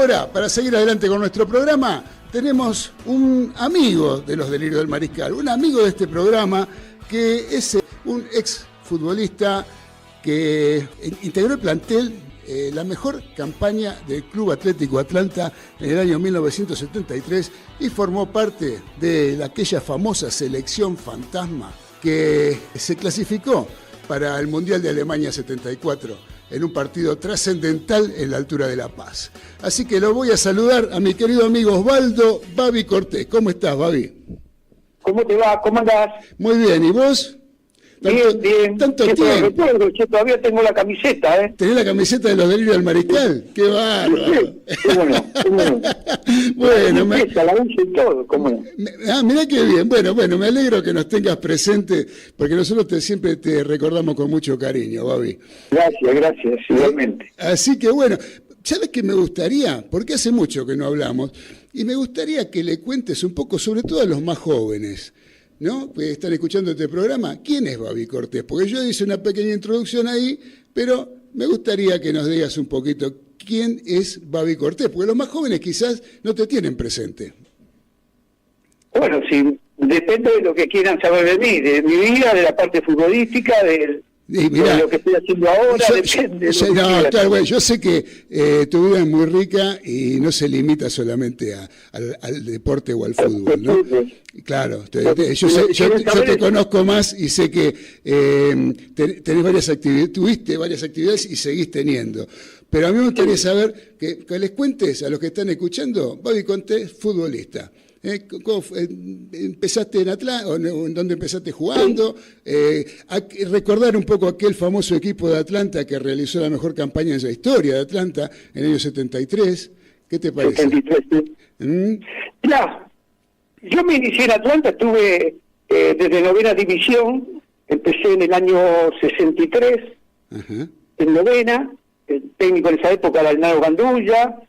ahora, para seguir adelante con nuestro programa, tenemos un amigo de los Delirios del Mariscal, un amigo de este programa que es un ex futbolista que integró el plantel, la mejor campaña del Club Atlético Atlanta en el año 1973 y formó parte de aquella famosa selección fantasma que se clasificó para el Mundial de Alemania 74 en un partido trascendental en la altura de La Paz. Así que lo voy a saludar a mi querido amigo Osvaldo Babi Cortés. ¿Cómo estás, Babi? ¿Cómo te va? ¿Cómo andás? Muy bien, ¿y vos? Bien. Tanto tiempo. Recuerdo, yo todavía tengo la camiseta, ¿eh? ¿Tenés la camiseta de los Delirios del Mariscal? ¡Qué bárbaro! Bueno. Bueno, la uso y todo, ¿cómo no? Mirá qué bien. Bueno, me alegro que nos tengas presente, porque nosotros siempre te recordamos con mucho cariño, Babi. Gracias, igualmente. Así que bueno, ¿sabes qué me gustaría? Porque hace mucho que no hablamos, y me gustaría que le cuentes un poco, sobre todo a los más jóvenes, ¿no? Que están escuchando este programa. ¿Quién es Babi Cortés? Porque yo hice una pequeña introducción ahí, pero me gustaría que nos digas un poquito quién es Babi Cortés, porque los más jóvenes quizás no te tienen presente. Bueno, sí, depende de lo que quieran saber de mí, de mi vida, de la parte futbolística, de lo que estoy haciendo ahora, depende. Claro, bueno, yo sé que tu vida es muy rica y no se limita solamente al deporte o al fútbol, ¿no? Claro, yo te conozco más y sé que tenés varias actividades, tuviste varias actividades y seguís teniendo. Pero a mí me gustaría saber que les cuentes a los que están escuchando, Babi Cortés, futbolista. ¿Cómo empezaste en Atlanta? ¿Dónde empezaste jugando? Recordar un poco aquel famoso equipo de Atlanta que realizó la mejor campaña en la historia de Atlanta en el año 73. ¿Qué te parece? 73, sí. Mirá, yo me inicié en Atlanta, estuve desde novena división, empecé en el año 63, en novena, el técnico en esa época era Hernando Gandulla,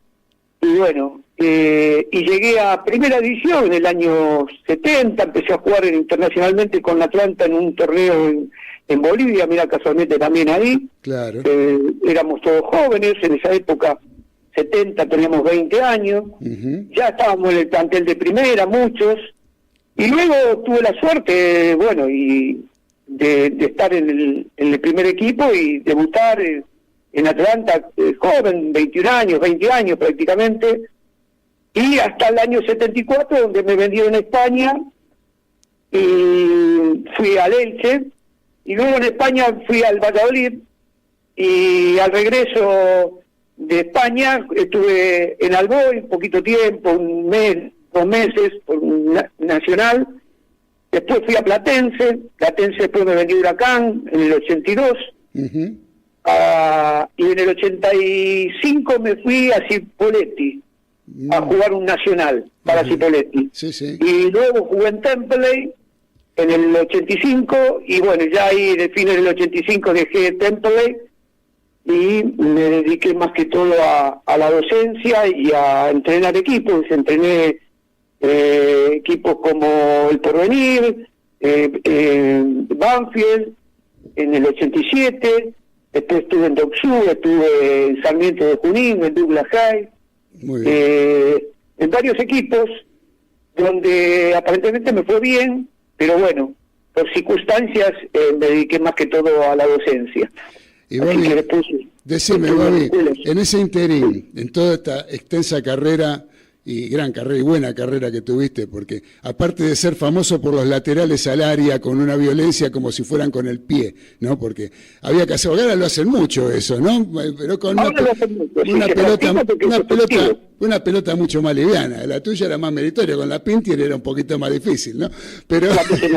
y bueno, y llegué a primera división en el año 70, empecé a jugar internacionalmente con Atlanta en un torneo en Bolivia, mira, casualmente también ahí. Claro. Éramos todos jóvenes, en esa época 70 teníamos 20 años, ya estábamos en el plantel de primera, muchos, y luego tuve la suerte, bueno, y de estar en el primer equipo y debutar en Atlanta, joven, 21 años, 20 años prácticamente, y hasta el año 74, donde me vendieron en España, y fui al Elche, y luego en España fui al Valladolid, y al regreso de España estuve en Alboy un poquito tiempo, un mes, 2 meses, por Nacional, después fui a Platense después me vendió Huracán en el 82, y en el 85 me fui a Cipolletti a jugar un Nacional para Cipolletti. Y luego jugué en Temperley en el 85, y bueno, ya ahí de fines del 85 dejé Temperley y me dediqué más que todo a la docencia y a entrenar equipos. Entrené equipos como El Porvenir, Banfield en el 87, después estuve en Docsú, estuve en Sarmiento de Junín, en Douglas High, en varios equipos donde aparentemente me fue bien, pero bueno, por circunstancias me dediqué más que todo a la docencia. Y Babi, decime, Babi, en ese interín, en toda esta extensa carrera y gran carrera y buena carrera que tuviste, porque aparte de ser famoso por los laterales al área con una violencia como si fueran con el pie, ¿no? Porque había que hacer, ahora lo hacen mucho eso, ¿no? Pero con una pelota mucho más liviana. La tuya era más meritoria, con la Pintier era un poquito más difícil, ¿no? Pero cuando se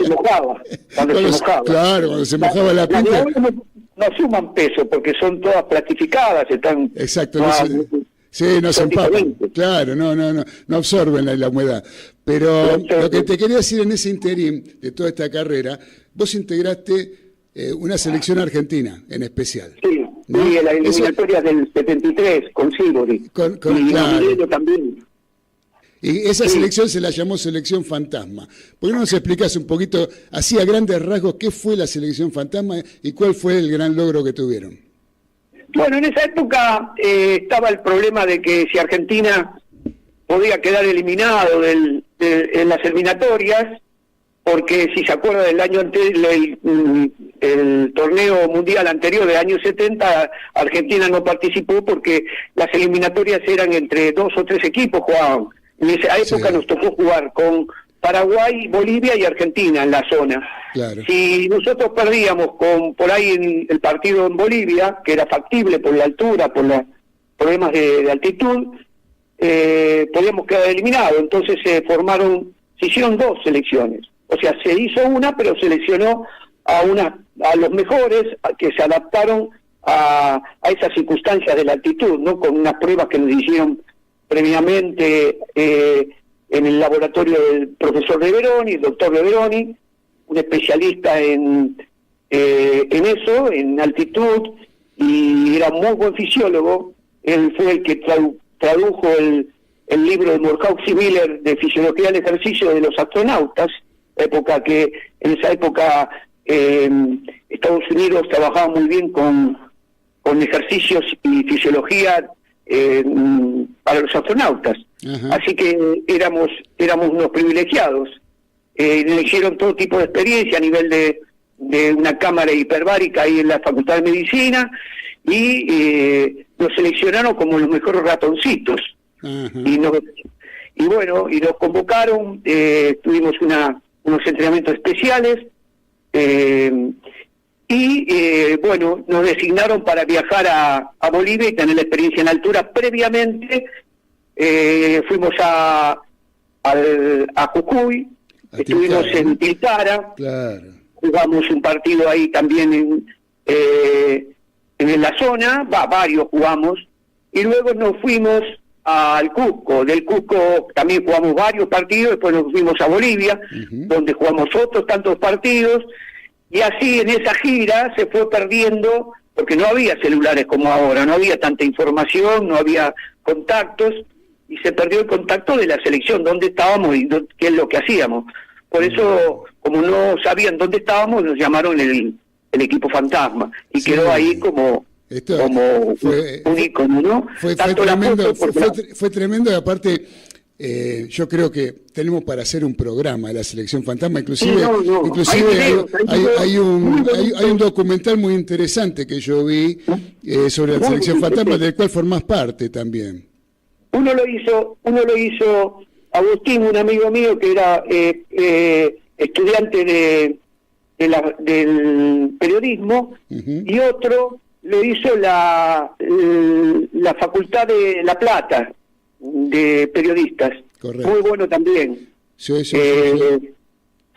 mojaba. Claro, cuando se mojaba la Pintier. No suman peso porque son todas plastificadas, están. Exacto. Sí, no se empapan, claro, no absorben la humedad. Pero lo que te quería decir en ese interín de toda esta carrera, vos integraste una selección argentina en especial. Sí, ¿no? Y en la eliminatoria del 73 con Sibori. Claro. También. Y esa selección se la llamó Selección Fantasma. ¿Por qué no nos explicás un poquito, así a grandes rasgos, qué fue la Selección Fantasma y cuál fue el gran logro que tuvieron? Bueno, en esa época estaba el problema de que si Argentina podía quedar eliminado en las eliminatorias, porque si se acuerda del año anterior, el torneo mundial anterior del año 70, Argentina no participó porque las eliminatorias eran entre 2 o 3 equipos jugaban. En esa época nos tocó jugar con Paraguay, Bolivia y Argentina en la zona. Claro. Si nosotros perdíamos por ahí en el partido en Bolivia, que era factible por la altura, por los problemas de altitud, podíamos quedar eliminados. Entonces se hicieron 2 selecciones. O sea, se hizo una, pero seleccionó a los mejores que se adaptaron a esas circunstancias de la altitud, ¿no? Con unas pruebas que nos hicieron previamente en el laboratorio del profesor Leveroni, el doctor Leveroni, un especialista en eso, en altitud, y era un muy buen fisiólogo. Él fue el que tradujo el libro de Murhausen y Miller de Fisiología del Ejercicio de los Astronautas, en esa época Estados Unidos trabajaba muy bien con ejercicios y fisiología para los astronautas. Ajá. Así que éramos unos privilegiados. Le hicieron todo tipo de experiencia a nivel de una cámara hiperbárica ahí en la Facultad de Medicina, y nos seleccionaron como los mejores ratoncitos. Y bueno, y nos convocaron, tuvimos unos entrenamientos especiales, bueno, nos designaron para viajar a Bolivia y tener la experiencia en altura. Previamente fuimos a Jujuy, estuvimos en Tilcara, claro. Jugamos un partido ahí también en la zona, varios jugamos, y luego nos fuimos al Cusco. Del Cusco también jugamos varios partidos, después nos fuimos a Bolivia, donde jugamos otros tantos partidos, y así en esa gira se fue perdiendo, porque no había celulares como ahora, no había tanta información, no había contactos, y se perdió el contacto de la selección, dónde estábamos y qué es lo que hacíamos. Por eso, como no sabían dónde estábamos, nos llamaron el equipo fantasma, y sí, quedó ahí como un ícono, ¿no? Fue tremendo, y aparte yo creo que tenemos para hacer un programa de la selección fantasma, inclusive, hay un documental muy interesante que yo vi sobre la selección fantasma, del cual formás parte también. Uno lo hizo Agustín, un amigo mío que era estudiante del periodismo, y otro lo hizo la Facultad de La Plata, de periodistas. Correcto. Muy bueno también. Sí.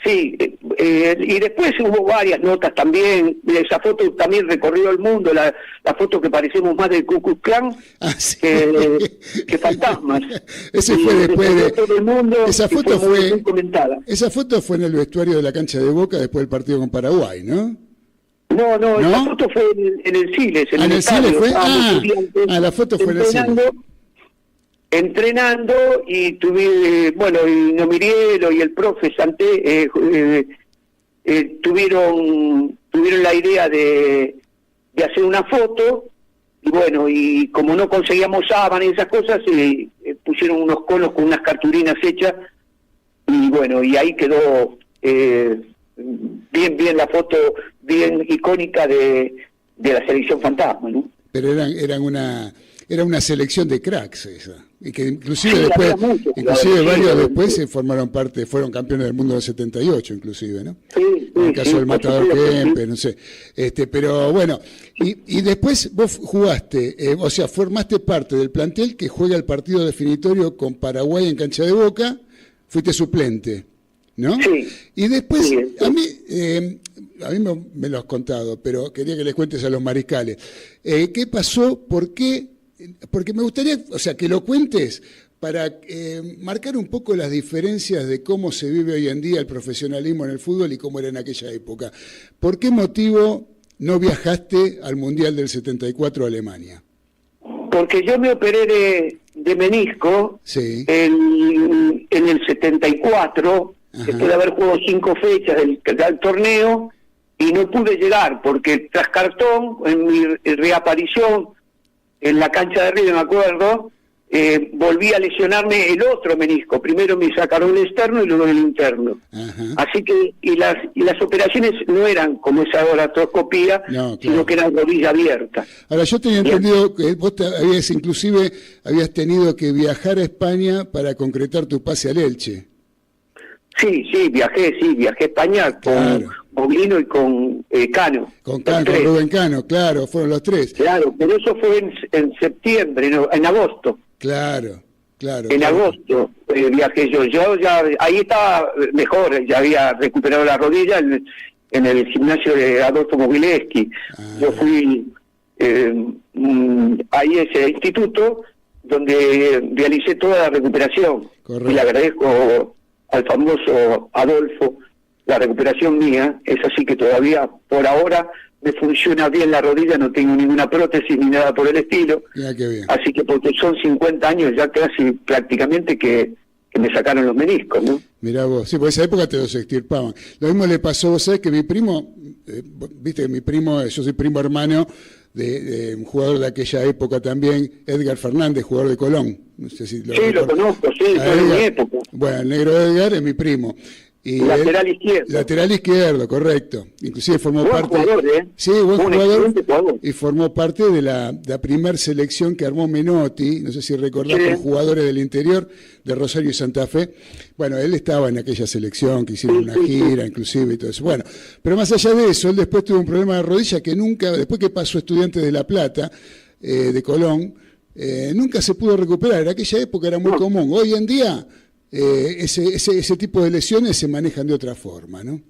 Y después hubo varias notas también. Esa foto también recorrió el mundo, la foto que parecemos más del Ku Klux Klan que fantasmas. Ese fue después de todo el mundo. Esa foto fue muy comentada. Esa foto fue en el vestuario de la cancha de Boca después del partido con Paraguay, ¿no? No, esa foto fue en el Siles. ¿En el Siles fue? La foto fue en el Siles. Entrenando, y y Nomirielo y el profe Santé tuvieron la idea de hacer una foto, y bueno, y como no conseguíamos sábanas y esas cosas, pusieron unos conos con unas cartulinas hechas, y bueno, y ahí quedó bien la foto, bien icónica de la selección fantasma, ¿no? Pero era una selección de cracks esa, y que inclusive varios después formaron parte, fueron campeones del mundo del 78 inclusive, ¿no? En el caso del Matador Kempe, no sé. Pero bueno, y después vos jugaste, o sea, formaste parte del plantel que juega el partido definitorio con Paraguay en cancha de Boca, fuiste suplente, ¿no? Sí. Y después, a mí me lo has contado, pero quería que les cuentes a los mariscales. ¿Qué pasó? ¿Por qué? Porque me gustaría, o sea, que lo cuentes para marcar un poco las diferencias de cómo se vive hoy en día el profesionalismo en el fútbol y cómo era en aquella época. ¿Por qué motivo no viajaste al Mundial del 74 a Alemania? Porque yo me operé de menisco en el 74, después de haber jugado 5 fechas del torneo, y no pude llegar porque tras cartón, en mi reaparición en la cancha de River, me acuerdo, volví a lesionarme el otro menisco. Primero me sacaron el externo y luego el interno. Ajá. Así que, y las operaciones no eran como esa artroscopía, no, claro, sino que eran rodilla abierta. Ahora, yo tenía entendido que vos habías tenido que viajar a España para concretar tu pase al Elche. Sí, viajé a España con Boglino y con Cano. Con Rubén Cano, claro, fueron los tres. Claro, pero eso fue en septiembre, en agosto. Claro. En agosto viajé yo ya ahí estaba mejor, ya había recuperado la rodilla en el gimnasio de Adolfo Mogileski. Yo fui ahí a ese instituto donde realicé toda la recuperación. Correcto. Y le agradezco al famoso Adolfo la recuperación mía. Es así que todavía por ahora me funciona bien la rodilla, no tengo ninguna prótesis ni nada por el estilo. Ya, qué bien. Así que porque son 50 años ya casi prácticamente que me sacaron los meniscos, ¿no? Mirá vos, sí, por esa época te los extirpaban. Lo mismo le pasó, vos sabés que mi primo, viste que mi primo, yo soy primo hermano de un jugador de aquella época también, Edgar Fernández, jugador de Colón. No sé si lo conozco, fue en mi época. Bueno, el negro Edgar es mi primo. Y lateral izquierdo. Lateral izquierdo, correcto. Inclusive formó buen parte... Jugador, Sí, buen jugador. Jugador. Y formó parte de la primer selección que armó Menotti, no sé si recordás, con jugadores del interior de Rosario y Santa Fe. Bueno, él estaba en aquella selección, que hicieron una gira, inclusive, y todo eso. Bueno, pero más allá de eso, él después tuvo un problema de rodilla que nunca, después que pasó Estudiantes de La Plata, de Colón, nunca se pudo recuperar. En aquella época era muy común. Hoy en día... ese tipo de lesiones se manejan de otra forma, ¿no?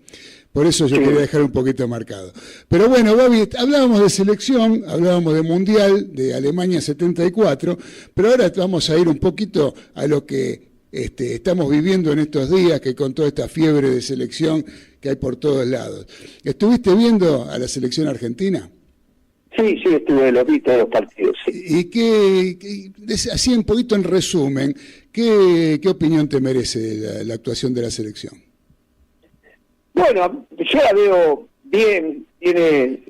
Por eso yo quería dejar un poquito marcado. Pero bueno, Babi, hablábamos de selección, hablábamos de Mundial, de Alemania 74, pero ahora vamos a ir un poquito a lo que estamos viviendo en estos días, que con toda esta fiebre de selección que hay por todos lados. ¿Estuviste viendo a la selección argentina? Sí, los vi todos los partidos, sí. ¿Y así un poquito en resumen, qué opinión te merece la actuación de la selección? Bueno, yo la veo bien, tiene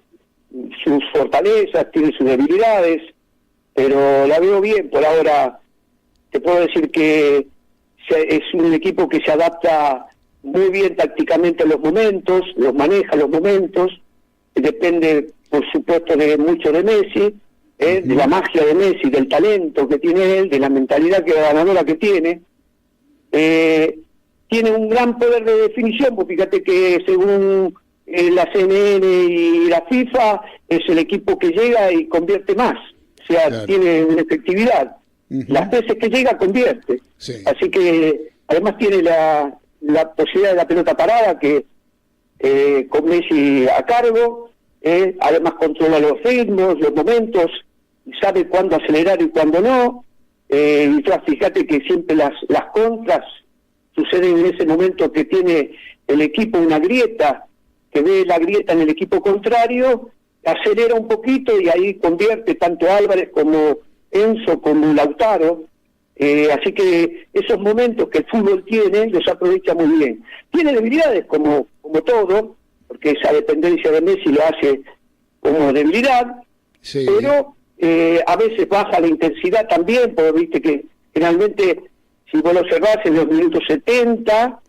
sus fortalezas, tiene sus debilidades, pero la veo bien. Por ahora te puedo decir que es un equipo que se adapta muy bien tácticamente a los momentos, los maneja los momentos, depende por supuesto mucho de Messi, de la magia de Messi, del talento que tiene él, de la mentalidad ganadora que tiene. Tiene un gran poder de definición, porque fíjate que según la CNN y la FIFA es el equipo que llega y convierte más, o sea, tiene una efectividad. Las veces que llega convierte, así que además tiene la posibilidad de la pelota parada, que con Messi a cargo. Además controla los ritmos, los momentos, sabe cuándo acelerar y cuándo no. Y fíjate que siempre las contras suceden en ese momento que tiene el equipo una grieta, que ve la grieta en el equipo contrario, acelera un poquito y ahí convierte tanto Álvarez como Enzo como Lautaro. Así que esos momentos que el fútbol tiene los aprovecha muy bien. Tiene debilidades como todo, porque esa dependencia de Messi lo hace como debilidad, pero a veces baja la intensidad también, porque viste que generalmente si vos lo observás en los minutos 70,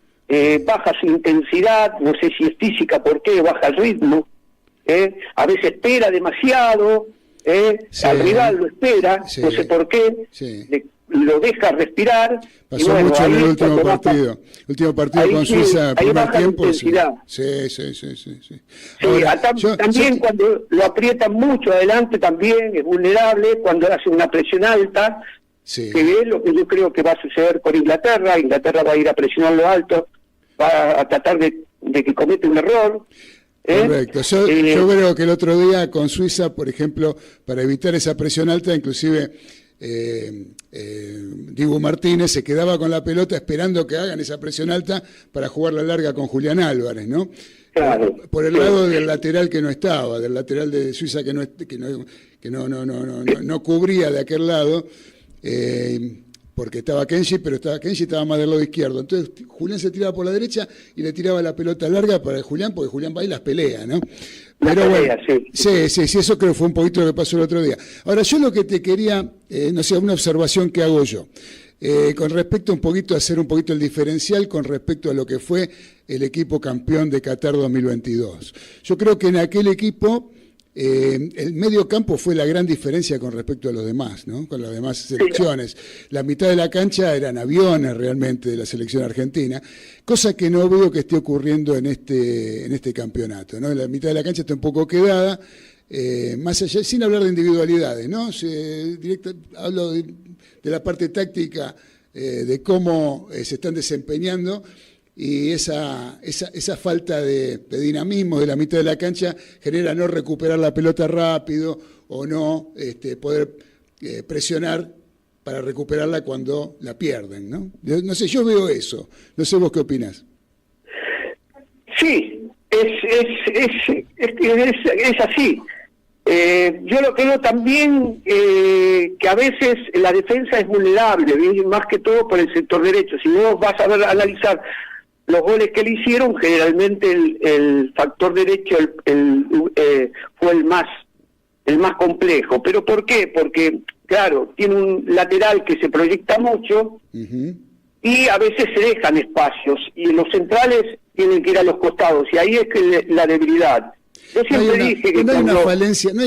baja su intensidad, no sé si es física, por qué, baja el ritmo, a veces espera demasiado, al rival lo espera, no sé por qué, lo deja respirar. Pasó mucho en el último partido con Suiza, primer tiempo. Sí. Ahora, también cuando lo aprietan mucho adelante también es vulnerable, cuando hace una presión alta, que es lo que yo creo que va a suceder con Inglaterra. Inglaterra va a ir a presionarlo alto, va a tratar de que cometa un error. Correcto. Yo creo que el otro día con Suiza, por ejemplo, para evitar esa presión alta, inclusive Dibu Martínez se quedaba con la pelota esperando que hagan esa presión alta para jugar la larga con Julián Álvarez, ¿no? Claro, por el lado del lateral que no estaba, del lateral de Suiza que no cubría de aquel lado. porque estaba Kenji, pero Kenji estaba más del lado izquierdo. Entonces Julián se tiraba por la derecha y le tiraba la pelota larga para Julián, porque Julián va y las pelea, ¿no? Pero bueno, sí, eso creo que fue un poquito lo que pasó el otro día. Ahora, yo lo que te quería, no sé, una observación que hago yo, con respecto un poquito a hacer un poquito el diferencial con respecto a lo que fue el equipo campeón de Qatar 2022. Yo creo que en aquel equipo el medio campo fue la gran diferencia con respecto a los demás, ¿no? Con las demás selecciones. La mitad de la cancha eran aviones realmente de la selección argentina, cosa que no veo que esté ocurriendo en este campeonato, ¿no? La mitad de la cancha está un poco quedada, más allá, sin hablar de individualidades, ¿no? Hablo de la parte táctica, de cómo se están desempeñando. Y esa falta de dinamismo de la mitad de la cancha genera no recuperar la pelota rápido o no poder presionar para recuperarla cuando la pierden, ¿no? No sé, yo veo eso. No sé vos qué opinás. Sí, es así. Yo lo creo también que a veces la defensa es vulnerable, más que todo por el sector derecho. Si vos vas a analizar los goles que le hicieron, generalmente el factor derecho fue el más complejo. ¿Pero por qué? Porque, claro, tiene un lateral que se proyecta mucho y a veces se dejan espacios, y los centrales tienen que ir a los costados, y ahí es que la debilidad. Yo siempre dije que no hay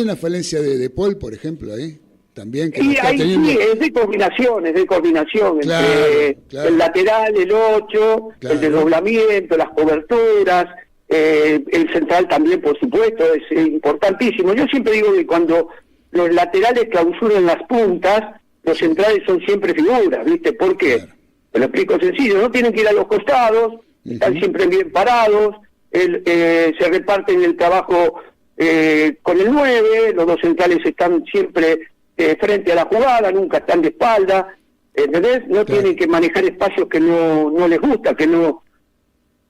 una falencia de Paul, por ejemplo, ahí. También, que y ahí teniendo... sí, es de coordinación claro, entre claro. El lateral, el 8, claro. El desdoblamiento, las coberturas, el central también, por supuesto, es importantísimo. Yo siempre digo que cuando los laterales clausuran las puntas, los centrales son siempre figuras, ¿viste? ¿Por qué? Claro. Te lo explico sencillo, no tienen que ir a los costados, están siempre bien parados, se reparten el trabajo con el 9, los dos centrales están siempre frente a la jugada, nunca están de espalda, ¿entendés? No tienen que manejar espacios que no les gusta, que no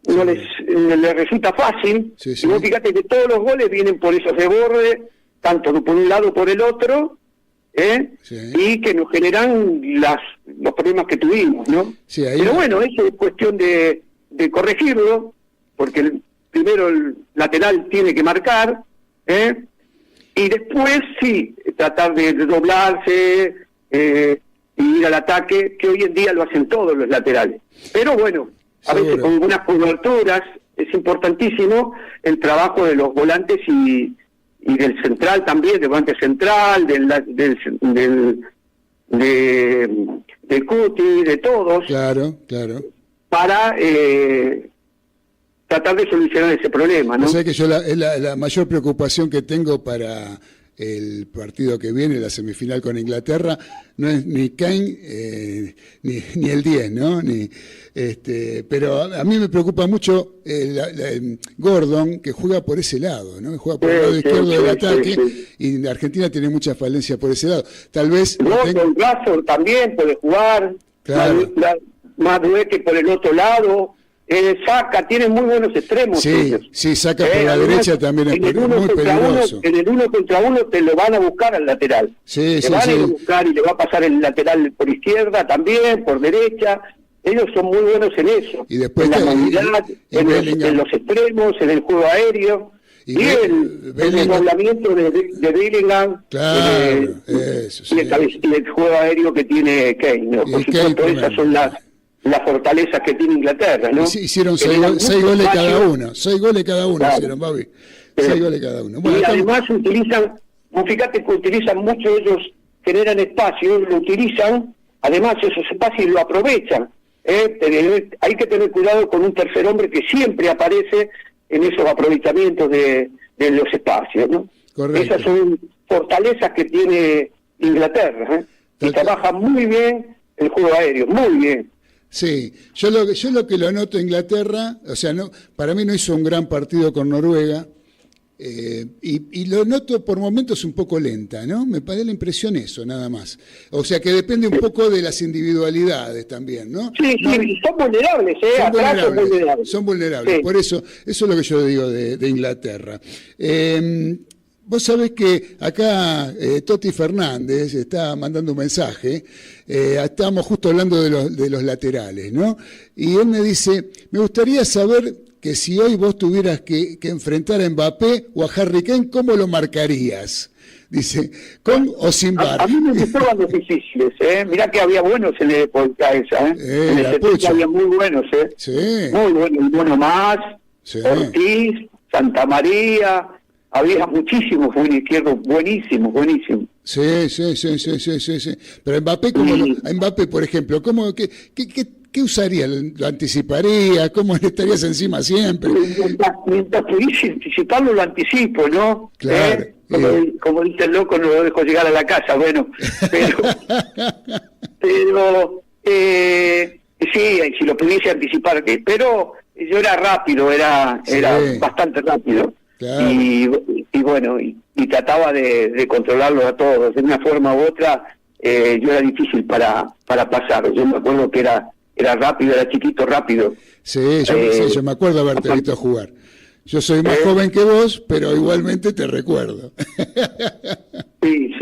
les resulta fácil. Y vos fíjate que todos los goles vienen por esos desbordes, tanto por un lado por el otro, y que nos generan los problemas que tuvimos, ¿no? Pero bueno, eso es cuestión de corregirlo, porque primero el lateral tiene que marcar, y después sí, tratar de doblarse y ir al ataque, que hoy en día lo hacen todos los laterales. Pero bueno, a veces con algunas coberturas es importantísimo el trabajo de los volantes y del central también, del volante central, del Cuti, de todos. Claro. Para tratar de solucionar ese problema, ¿no? O sea que yo la mayor preocupación que tengo para el partido que viene, la semifinal con Inglaterra, no es ni Kane ni el 10, ¿no? Pero a mí me preocupa mucho Gordon, que juega por ese lado, ¿no? Juega por el lado izquierdo del ataque, y Argentina tiene mucha falencia por ese lado. Tal vez... Gordon, Rashford también puede jugar, claro. Madueque por el otro lado... Saka, tiene muy buenos extremos. Sí, Saka por la derecha también es muy peligroso. En el 1 contra 1 te lo van a buscar al lateral. Te van a buscar y le va a pasar el lateral por izquierda también, por derecha. Ellos son muy buenos en eso. Y después en la movilidad, en los extremos, en el juego aéreo. Y el desdoblamiento de Bellingham. Claro, y el juego aéreo que tiene Kane, ¿no? Por supuesto, esas son las fortalezas que tiene Inglaterra, ¿no? Hicieron 6 goles cada uno. 6 goles cada uno, claro. Hicieron, Bobby. 6 goles cada uno. Bueno, y además fíjate que utilizan mucho, ellos generan espacio, lo utilizan, además esos espacios lo aprovechan. Hay que tener cuidado con un tercer hombre que siempre aparece en esos aprovechamientos de los espacios, ¿no? Correcto. Esas son fortalezas que tiene Inglaterra, y trabaja muy bien el juego aéreo, muy bien. Sí, yo lo que lo noto en Inglaterra, o sea, para mí no hizo un gran partido con Noruega, y lo noto por momentos un poco lenta, ¿no? Me da la impresión eso, nada más. O sea, que depende un poco de las individualidades también, ¿no? Sí, son vulnerables, Son vulnerables, sí. Por eso es lo que yo digo de Inglaterra. Vos sabés que acá Toti Fernández está mandando un mensaje, estábamos justo hablando de los laterales, ¿no? Y él me dice, me gustaría saber que si hoy vos tuvieras que enfrentar a Mbappé o a Harry Kane, ¿cómo lo marcarías? Dice, ¿con o sin VAR? A mí me gustaban los difíciles, Mirá que había buenos en la época esa, en el 70 había muy buenos, Sí. Muy buenos, Bono Más, Sí. Ortiz, Santa María, había muchísimos izquierdos buenísimos. Sí. Pero Mbappé, Mbappé, por ejemplo, ¿qué usaría? ¿Lo anticiparía? ¿Cómo le estarías encima siempre? Mientras pudiese anticiparlo, lo anticipo, ¿no? Claro. Como dice el loco, no lo dejo llegar a la casa, bueno, pero sí, si lo pudiese anticipar, pero yo era rápido, era bastante rápido. Claro. Y bueno, y trataba de controlarlos a todos. De una forma u otra, yo era difícil para pasar. Yo me acuerdo que era rápido, era chiquito, rápido. Sí, yo me acuerdo haberte visto jugar. Yo soy más joven que vos, pero igualmente te recuerdo. Sí.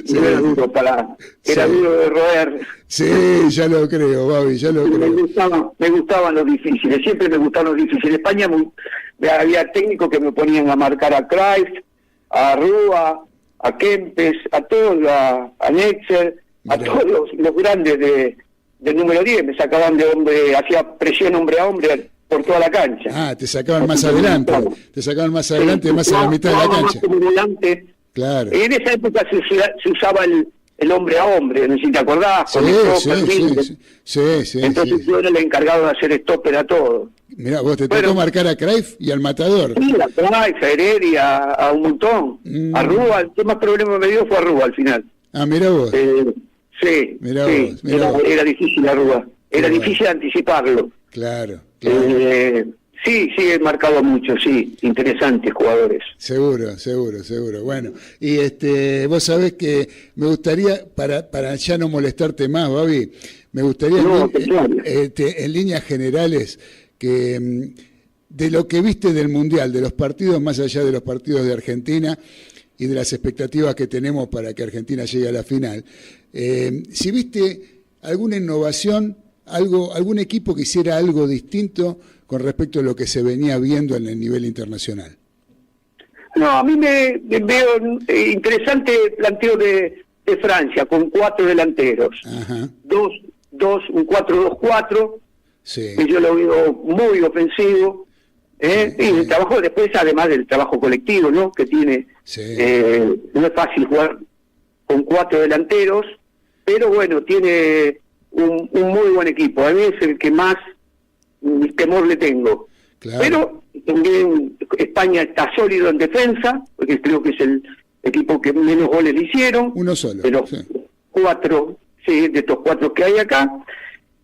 Era duro duro de roer. Sí, ya lo creo, Babi, ya lo creo. Me gustaban los difíciles, siempre me gustaban los difíciles. En España había técnicos que me ponían a marcar a Cruyff, a Rúa, a Kempes, a todos, a Nexer, a todos los grandes del número 10. Me sacaban de hombre, hacía presión hombre a hombre por toda la cancha. Ah, te sacaban más adelante, más a la mitad de la cancha. Como volante. Claro. En esa época se usaba el hombre a hombre, no sé si te acordás. Sí. Entonces yo era el encargado de hacer stopper a todo. Mirá, vos te tocó marcar a Cruyff y al Matador. Sí, a Cruyff, a Heredia, a un montón. A Rúa, el que más problema me dio fue a Rúa al final. Ah, mirá vos. Sí, era difícil a Rúa. Era difícil anticiparlo. Claro. Sí, he marcado mucho, sí, interesantes jugadores. Seguro. Bueno, y vos sabés que me gustaría, para ya no molestarte más, Babi, me gustaría en líneas generales que de lo que viste del Mundial, de los partidos, más allá de los partidos de Argentina y de las expectativas que tenemos para que Argentina llegue a la final, si viste alguna innovación, algún equipo que hiciera algo distinto con respecto a lo que se venía viendo en el nivel internacional. No, a mí me veo interesante el planteo de Francia, con 4 delanteros. Ajá. Un 4-2-4, sí. Que yo lo veo muy ofensivo. Y el trabajo después, además del trabajo colectivo, ¿no? Que tiene. Sí. No es fácil jugar con 4 delanteros, pero bueno, tiene un muy buen equipo. A mí es el que más temor le tengo. Claro. Pero también España está sólido en defensa, porque creo que es el equipo que menos goles le hicieron. Uno solo. De los 4, de estos 4 que hay acá.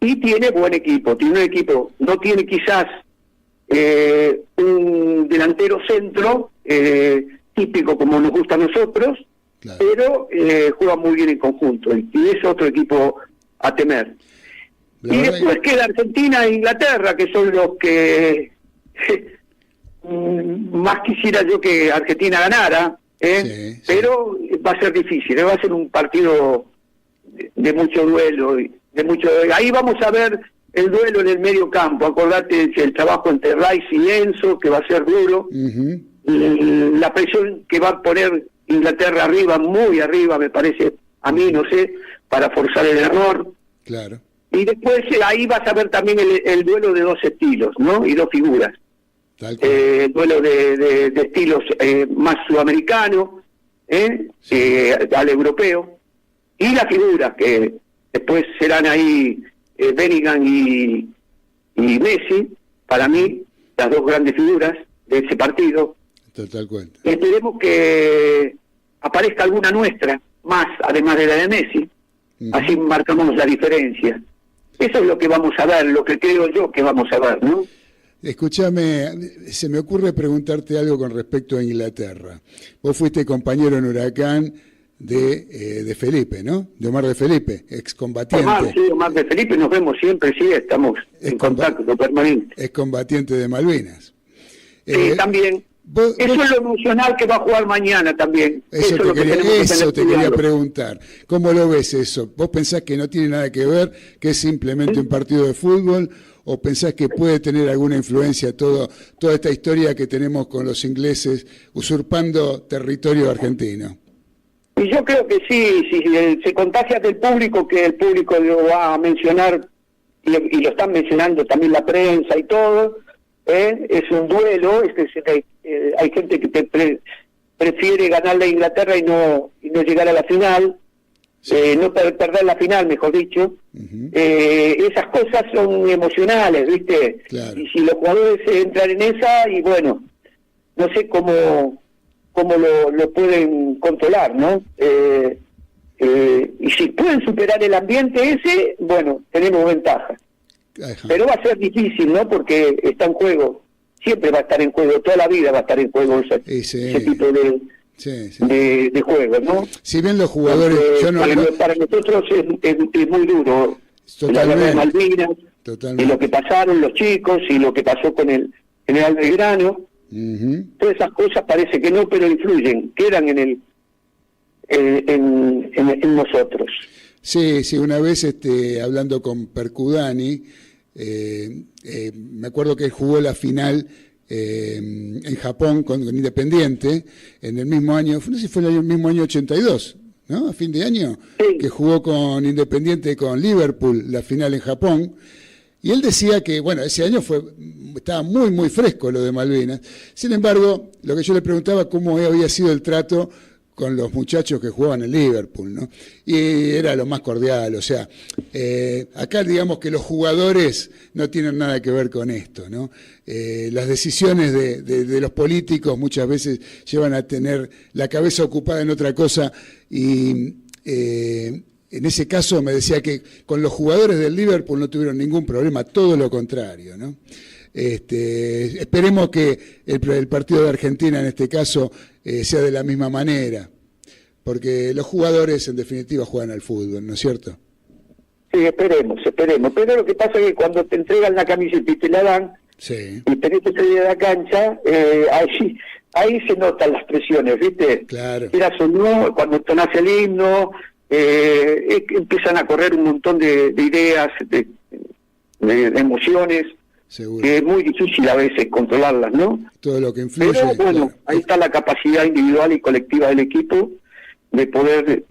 Y tiene buen equipo. Tiene un equipo, no tiene quizás un delantero centro típico como nos gusta a nosotros, claro. Pero juega muy bien en conjunto. Y es otro equipo a temer. Y después queda Argentina e Inglaterra, que son los que más quisiera yo que Argentina ganara, sí. Pero va a ser difícil, va a ser un partido de mucho duelo, ahí vamos a ver el duelo en el medio campo. Acordate el trabajo entre Rice y Enzo, que va a ser duro. La presión que va a poner Inglaterra arriba, muy arriba, me parece, a mí, no sé, para forzar el error. Claro. Y después ahí vas a ver también el duelo de 2 estilos, ¿no? Y 2 figuras. El duelo de estilos más sudamericano, al europeo. Y las figuras que después serán ahí Bellingham y Messi, para mí, las 2 grandes figuras de ese partido. Total cuenta. Esperemos que aparezca alguna nuestra, más además de la de Messi. Así marcamos la diferencia. Eso es lo que vamos a ver, lo que creo yo que vamos a ver, ¿no? Escúchame, se me ocurre preguntarte algo con respecto a Inglaterra. Vos fuiste compañero en Huracán de Felipe, ¿no? De Omar de Felipe, excombatiente. Omar de Felipe, nos vemos siempre, sí, estamos en contacto permanente. Excombatiente de Malvinas. También. Eso es lo emocional que va a jugar mañana también. Eso te quería preguntar. ¿Cómo lo ves eso? ¿Vos pensás que no tiene nada que ver, que es simplemente un partido de fútbol? ¿O pensás que puede tener alguna influencia toda esta historia que tenemos con los ingleses usurpando territorio argentino? Y yo creo que sí, si se contagia del público, que el público lo va a mencionar, y lo están mencionando también la prensa y todo, es un duelo, hay gente que prefiere ganarle a Inglaterra y no llegar a la final, no perder la final, mejor dicho. Esas cosas son emocionales, ¿viste? Claro. Y si los jugadores entran en esa, y bueno, no sé cómo lo pueden controlar, ¿no? Y si pueden superar el ambiente ese, bueno, tenemos ventaja. Ajá. Pero va a ser difícil, ¿no? Porque está en juego, siempre va a estar en juego, toda la vida va a estar en juego ese tipo de juegos, ¿no? Si bien los jugadores... Para nosotros es muy duro. La guerra de Malvinas, y lo que pasaron los chicos, y lo que pasó con el general Belgrano, todas esas cosas parece que no, pero influyen, quedan en nosotros. Sí, una vez hablando con Percudani, me acuerdo que él jugó la final en Japón con Independiente en el mismo año, no sé si fue el mismo año 82, ¿no? A fin de año, sí, que jugó con Independiente con Liverpool la final en Japón. Y él decía que, bueno, ese año estaba muy, muy fresco lo de Malvinas. Sin embargo, lo que yo le preguntaba, cómo había sido el trato con los muchachos que jugaban en Liverpool, ¿no? Y era lo más cordial, o sea, acá digamos que los jugadores no tienen nada que ver con esto, ¿no? Las decisiones de los políticos muchas veces llevan a tener la cabeza ocupada en otra cosa y en ese caso me decía que con los jugadores del Liverpool no tuvieron ningún problema, todo lo contrario, ¿no? Esperemos que el partido de Argentina en este caso sea de la misma manera, porque los jugadores en definitiva juegan al fútbol, ¿no es cierto? Sí, esperemos, pero lo que pasa es que cuando te entregan la camiseta y te la dan, sí, y tenés que salir de la cancha, ahí se notan las presiones, ¿viste? Claro. Quieras o no, cuando entonás el himno, empiezan a correr un montón de ideas, de emociones. Seguro. Que es muy difícil a veces controlarlas, ¿no? Todo lo que influye. Pero bueno, claro, ahí está la capacidad individual y colectiva del equipo de poder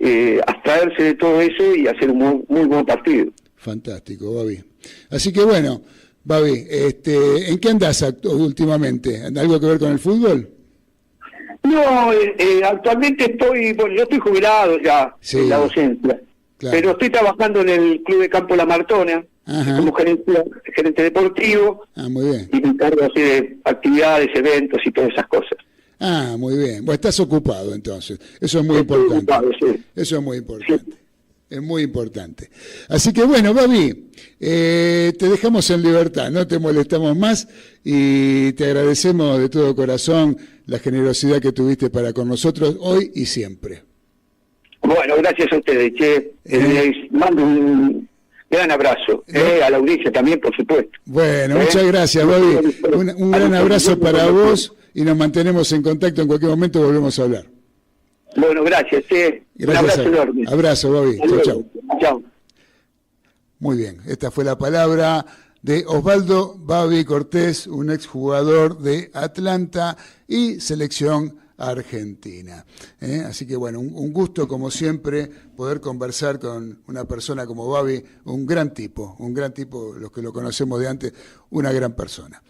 abstraerse de todo eso y hacer un muy buen partido. Fantástico, Babi. Así que bueno, Babi, ¿en qué andás últimamente? ¿Algo que ver con el fútbol? No, actualmente yo estoy jubilado ya, sí, en la docencia, claro, pero estoy trabajando en el Club de Campo La Martona. Ajá. Como gerente deportivo. Muy bien. Y me encargo así de actividades, eventos y todas esas cosas. Muy bien. Bueno, estás ocupado entonces. Eso es muy importante. Ocupado, sí. Eso es muy importante. Sí. Es muy importante. Así que bueno, Babi, te dejamos en libertad, no te molestamos más y te agradecemos de todo corazón la generosidad que tuviste para con nosotros hoy y siempre. Bueno, gracias a ustedes, che. Les mando un gran abrazo, a la audiencia también, por supuesto. Bueno, muchas gracias, Babi. Un gran abrazo para vos y nos mantenemos en contacto. En cualquier momento volvemos a hablar. Bueno, gracias. Un abrazo enorme. Abrazo, Babi. Chau. Chau. Muy bien, esta fue la palabra de Osvaldo Babi Cortés, un exjugador de Atlanta y selección argentina. Así que bueno, un gusto como siempre poder conversar con una persona como Babi, un gran tipo, los que lo conocemos de antes, una gran persona.